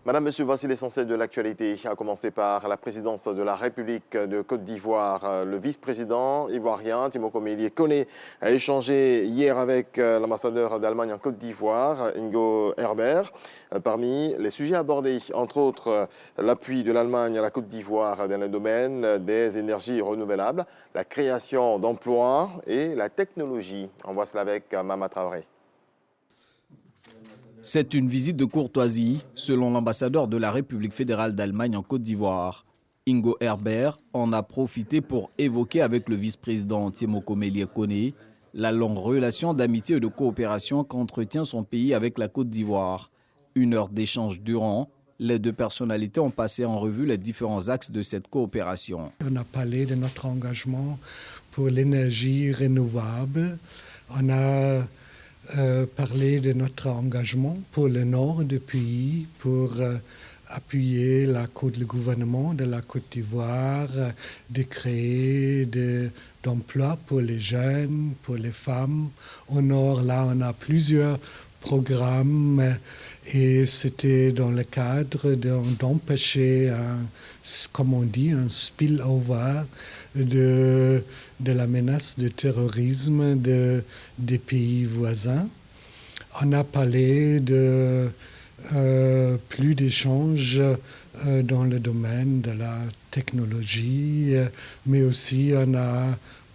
Madame, Monsieur, voici l'essentiel de l'actualité, à commencer par la présidence de la République de Côte d'Ivoire. Le vice-président ivoirien, Timoko Mélie Koné, a échangé hier avec l'ambassadeur d'Allemagne en Côte d'Ivoire, Ingo Herbert. Parmi les sujets abordés, entre autres, l'appui de l'Allemagne à la Côte d'Ivoire dans le domaine des énergies renouvelables, la création d'emplois et la technologie. On voit cela avec Mama Traoré. C'est une visite de courtoisie, selon l'ambassadeur de la République fédérale d'Allemagne en Côte d'Ivoire. Ingo Herbert en a profité pour évoquer avec le vice-président Timoko Mélie Koné la longue relation d'amitié et de coopération qu'entretient son pays avec la Côte d'Ivoire. 1 heure d'échange durant, les deux personnalités ont passé en revue les différents axes de cette coopération. On a parlé de notre engagement pour l'énergie renouvelable. On a parler de notre engagement pour le nord du pays, pour appuyer le gouvernement de la Côte d'Ivoire, de créer d'emplois pour les jeunes, pour les femmes. Au nord, là, on a plusieurs programmes et c'était dans le cadre d'empêcher, comme on dit, un spillover de la menace de terrorisme des pays voisins. On a parlé de plus d'échanges dans le domaine de la technologie, mais aussi on a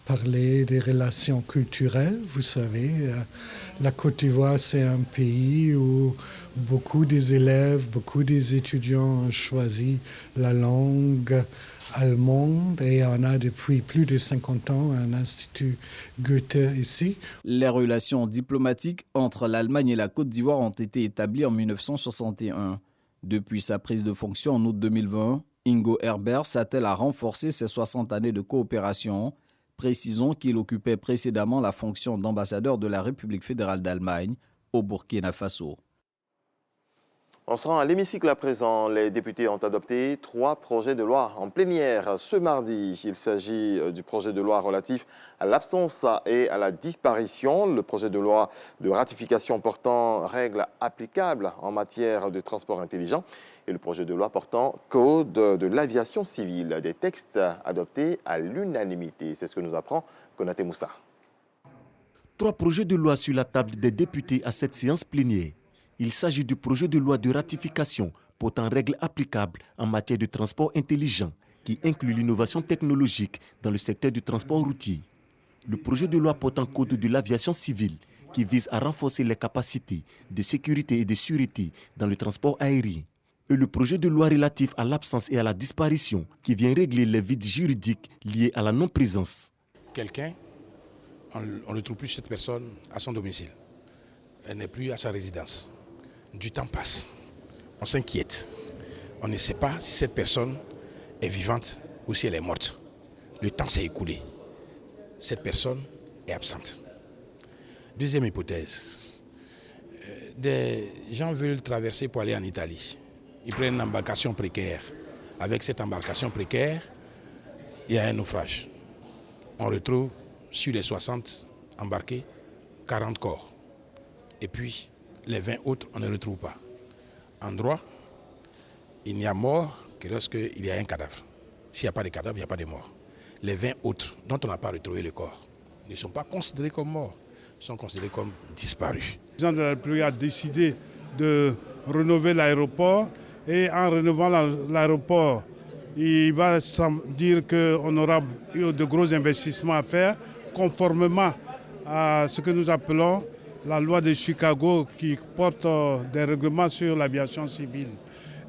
parlé des relations culturelles. Vous savez, la Côte d'Ivoire, c'est un pays où beaucoup des élèves, beaucoup des étudiants ont choisi la langue allemande et on a depuis plus de 50 ans un institut Goethe ici. Les relations diplomatiques entre l'Allemagne et la Côte d'Ivoire ont été établies en 1961. Depuis sa prise de fonction en août 2020, Ingo Herbert s'attelle à renforcer ses 60 années de coopération. Précisons qu'il occupait précédemment la fonction d'ambassadeur de la République fédérale d'Allemagne au Burkina Faso. On se rend à l'hémicycle à présent. Les députés ont adopté 3 projets de loi en plénière ce mardi. Il s'agit du projet de loi relatif à l'absence et à la disparition, le projet de loi de ratification portant règles applicables en matière de transport intelligent et le projet de loi portant code de l'aviation civile. Des textes adoptés à l'unanimité. C'est ce que nous apprend Konaté Moussa. 3 projets de loi sur la table des députés à cette séance plénière. Il s'agit du projet de loi de ratification portant règles applicables en matière de transport intelligent qui inclut l'innovation technologique dans le secteur du transport routier. Le projet de loi portant code de l'aviation civile qui vise à renforcer les capacités de sécurité et de sûreté dans le transport aérien. Et le projet de loi relatif à l'absence et à la disparition qui vient régler les vides juridiques liés à la non-présence. Quelqu'un, on ne trouve plus cette personne à son domicile. Elle n'est plus à sa résidence. Du temps passe, on s'inquiète. On ne sait pas si cette personne est vivante ou si elle est morte. Le temps s'est écoulé. Cette personne est absente. Deuxième hypothèse. Des gens veulent traverser pour aller en Italie. Ils prennent une embarcation précaire. Avec cette embarcation précaire, il y a un naufrage. On retrouve sur les 60 embarqués, 40 corps. Et puis, les 20 autres, on ne les retrouve pas. En droit, il n'y a mort que lorsqu'il y a un cadavre. S'il n'y a pas de cadavre, il n'y a pas de mort. Les 20 autres, dont on n'a pas retrouvé le corps, ne sont pas considérés comme morts, sont considérés comme disparus. Le président de la République a décidé de rénover l'aéroport et en rénovant l'aéroport, il va dire qu'on aura de gros investissements à faire conformément à ce que nous appelons la loi de Chicago qui porte des règlements sur l'aviation civile.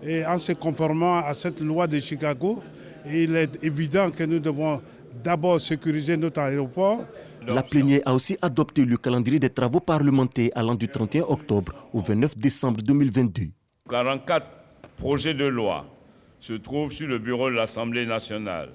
Et en se conformant à cette loi de Chicago, il est évident que nous devons d'abord sécuriser notre aéroport. La plénière a aussi adopté le calendrier des travaux parlementaires allant du 31 octobre au 29 décembre 2022. 44 projets de loi se trouvent sur le bureau de l'Assemblée nationale.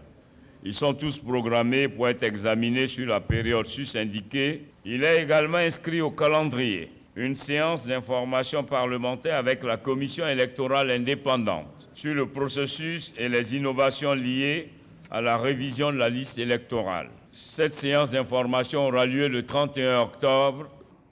Ils sont tous programmés pour être examinés sur la période sus-indiquée. Il est également inscrit au calendrier une séance d'information parlementaire avec la Commission électorale indépendante sur le processus et les innovations liées à la révision de la liste électorale. Cette séance d'information aura lieu le 31 octobre.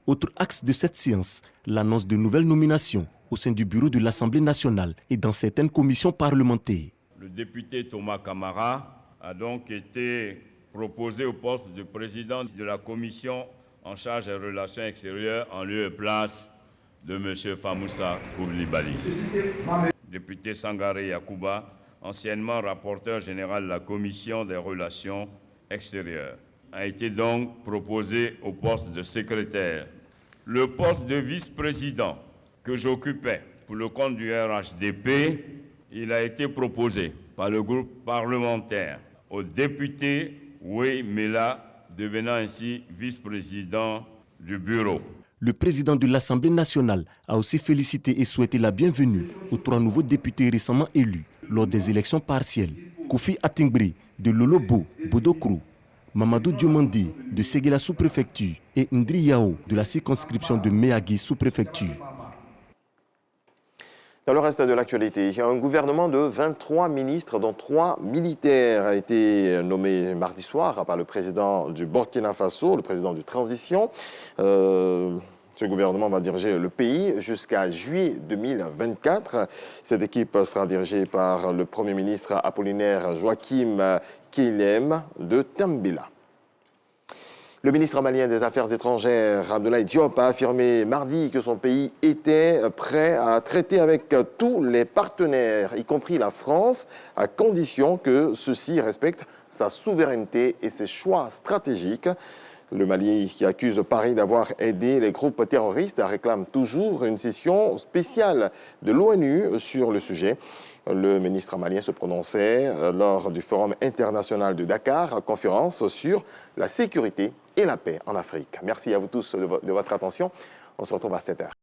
Autre axe de cette séance, l'annonce de nouvelles nominations au sein du bureau de l'Assemblée nationale et dans certaines commissions parlementaires. Le député Thomas Camara a donc été proposé au poste de président de la commission en charge des relations extérieures en lieu et place de M. Famoussa Koulibaly. Député Sangaré Yakouba, anciennement rapporteur général de la commission des relations extérieures, a été donc proposé au poste de secrétaire. Le poste de vice-président que j'occupais pour le compte du RHDP, il a été proposé par le groupe parlementaire au député Oué Mela, devenant ainsi vice-président du bureau. Le président de l'Assemblée nationale a aussi félicité et souhaité la bienvenue aux 3 nouveaux députés récemment élus lors des élections partielles. Kofi Atingbri de Lolobo, Bodokrou, Mamadou Diomandi de Séguéla sous-préfecture et Ndri Yao de la circonscription de Méagui sous-préfecture. Dans le reste de l'actualité, un gouvernement de 23 ministres, dont 3 militaires, a été nommé mardi soir par le président du Burkina Faso, le président de transition. Ce gouvernement va diriger le pays jusqu'à juillet 2024. Cette équipe sera dirigée par le Premier ministre Apollinaire Joachim Keilem de Tambela. Le ministre malien des Affaires étrangères, Abdoulaye Diop, a affirmé mardi que son pays était prêt à traiter avec tous les partenaires, y compris la France, à condition que ceux-ci respectent sa souveraineté et ses choix stratégiques. Le Mali, qui accuse Paris d'avoir aidé les groupes terroristes, réclame toujours une session spéciale de l'ONU sur le sujet. Le ministre malien se prononçait lors du Forum international de Dakar, conférence sur la sécurité et la paix en Afrique. Merci à vous tous de votre attention. On se retrouve à 7h.